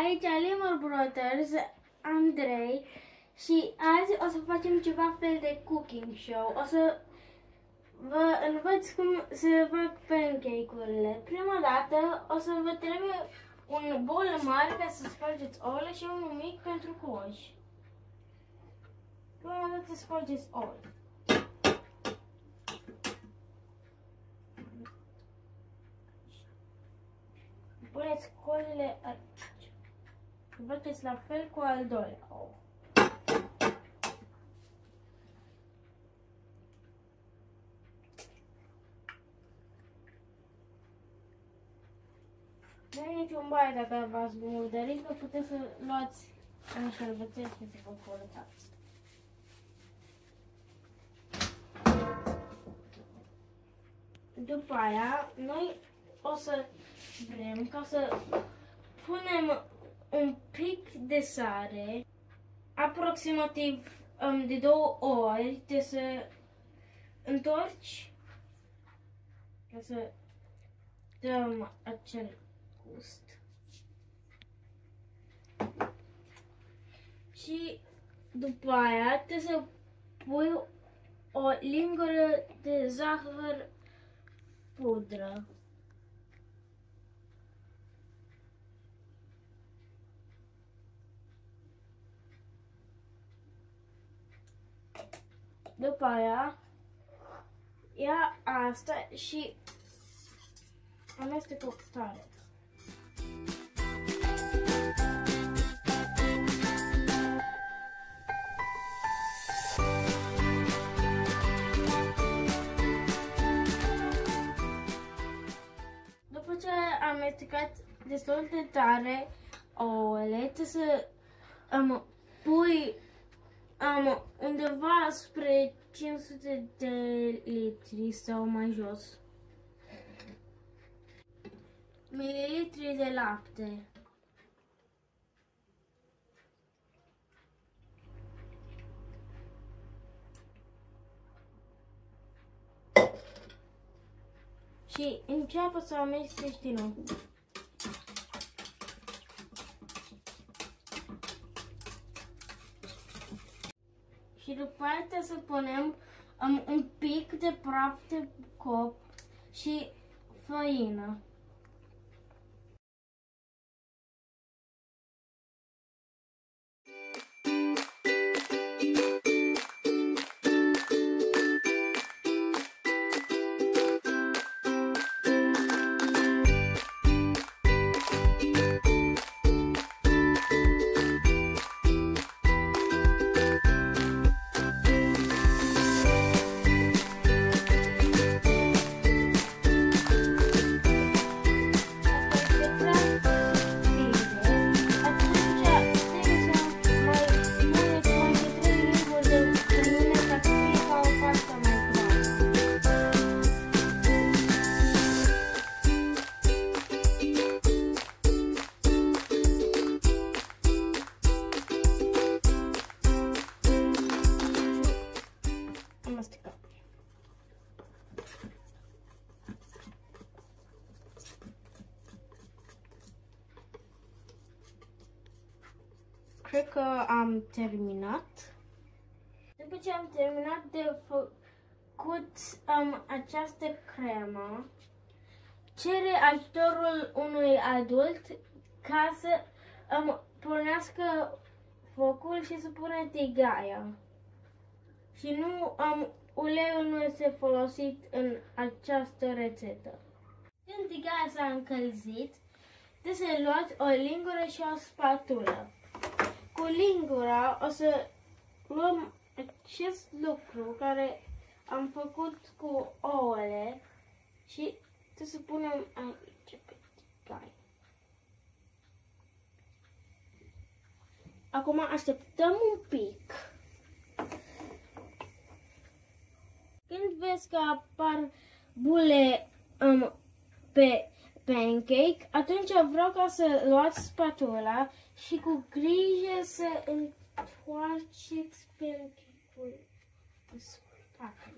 aici Lemur Brothers, Andrei și azi o să facem ceva fel de cooking show. O să vă învăț cum se fac pancake-urile. Prima dată o să vă trebuie un bol mare ca să spargeți ouăle și unul mic pentru coși. Prima dată spargeți ouăle. Puneți coile aici. Faceți la fel cu al doilea ou. Nu e niciun baie dacă v-ați murdărit, că puteți să luați un șervețel și să vă curățați. După aia, noi o să vrem ca să punem un pic de sare, aproximativ de 2 ori, de să întorci ca să dăm acel gust. Și după aia trebuie să pui o lingură de zahăr pudră. După aia, ia asta și amestecă tare. După ce am amestecat destul de tare ouăle, trebuie să pui undeva spre 500 de litri sau mai jos. Mililitri de lapte. Și înceapă să amesteci din nou. Și după aceea trebuie să punem un pic de praf de copt și făină. Cred că am terminat. După ce am terminat de făcut această cremă, cere ajutorul unui adult ca să pornească focul și să pună tigaia. Și nu uleiul nu este folosit în această rețetă. Când tigaia s-a încălzit, trebuie să luați o lingură și o spatulă. Cu lingura o să luăm acest lucru care am făcut cu ouăle și trebuie să punem aici pe tigaie. Acum așteptăm un pic. Când vezi că apar bule pe pancake, atunci vreau ca să luați spatula și cu grijă să întoarceți pancake-ul în spate.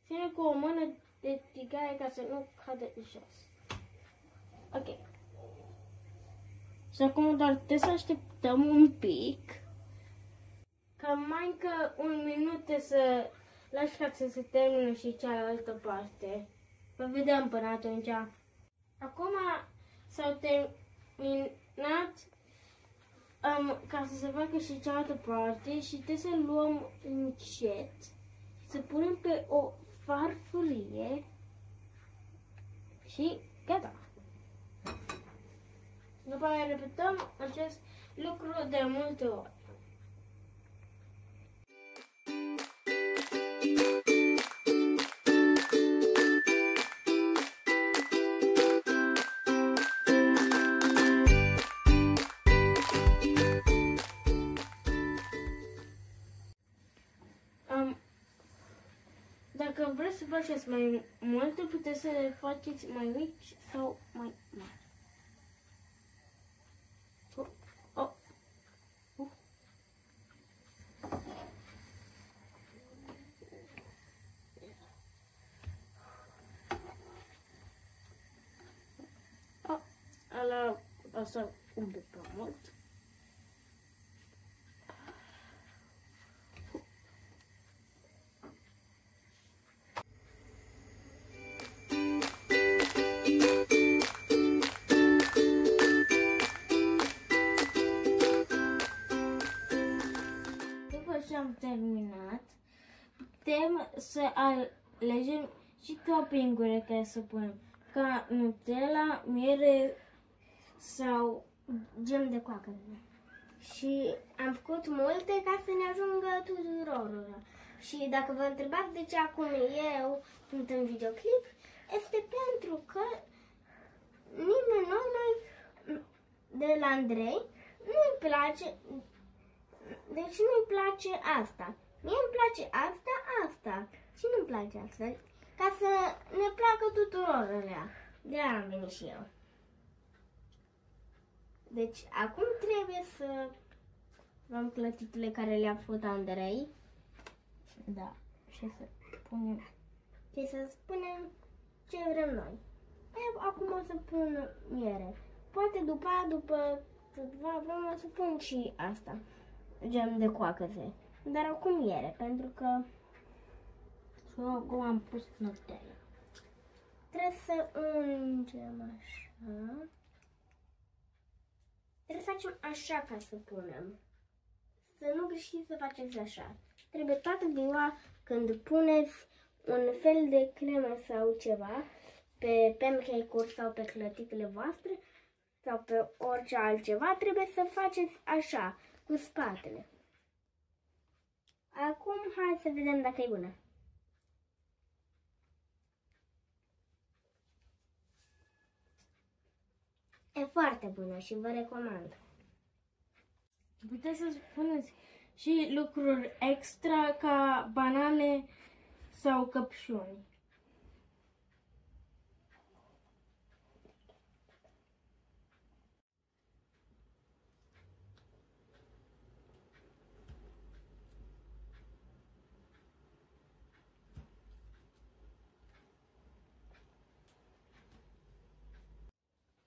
Ține cu o mână de tigaie ca să nu cadă jos. Ok. Și Și acum doar trebuie să așteptăm un pic. Că mai încă un minut să lași ca să se termine și cealaltă parte. Vă vedem până atunci. Acum s-au terminat ca să se facă și cealaltă parte și trebuie să luăm încet, să punem pe o farfurie și gata. După aia repetăm acest lucru de multe ori. Dacă vreți să faceți mai multe, puteți să le faceți mai mici sau mai mari. Asta un pic prea mult. După ce am terminat, putem să alegem și topping-urile care să punem, ca Nutella, miere sau gem de coacăze. Și am făcut multe ca să ne ajungă tuturor. Și dacă vă întrebați de ce acum eu sunt în videoclip, este pentru că nimeni noi de la Andrei nu-i place, deci nu-i place asta. Mie îmi place asta și nu-mi place asta. Ca să ne placă tuturor alea. De-aia am venit și eu. Deci acum trebuie să luăm clătitele care le-a făcut Andrei. Da. Și să punem. Și să spunem ce vrem noi. Acum o să pun miere. Poate după câteva vreme o să pun și asta. Gem de coacăze. Dar acum miere, pentru că Și acum am pus Nutella. trebuie să ungem așa. Trebuie să facem așa ca să punem. Să nu greșiți să faceți așa. Trebuie toată ziua când puneți un fel de cremă sau ceva pe pancake-uri sau pe clătitele voastre sau pe orice altceva, trebuie să faceți așa, cu spatele. Acum hai să vedem dacă e bună. E foarte bună și vă recomand. Puteți să spuneți și lucruri extra ca banane sau căpșuni.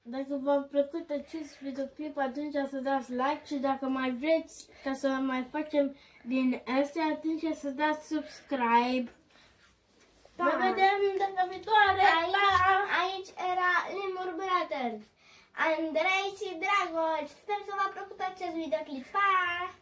Dacă v-a plăcut acest videoclip, atunci să dați like și dacă mai vreți ca să mai facem din astea, atunci să dați subscribe. Da. Ne vedem data viitoare! Aici era Lemur Brothers, Andrei și Dragoș. Sper să v-a plăcut acest videoclip. Pa!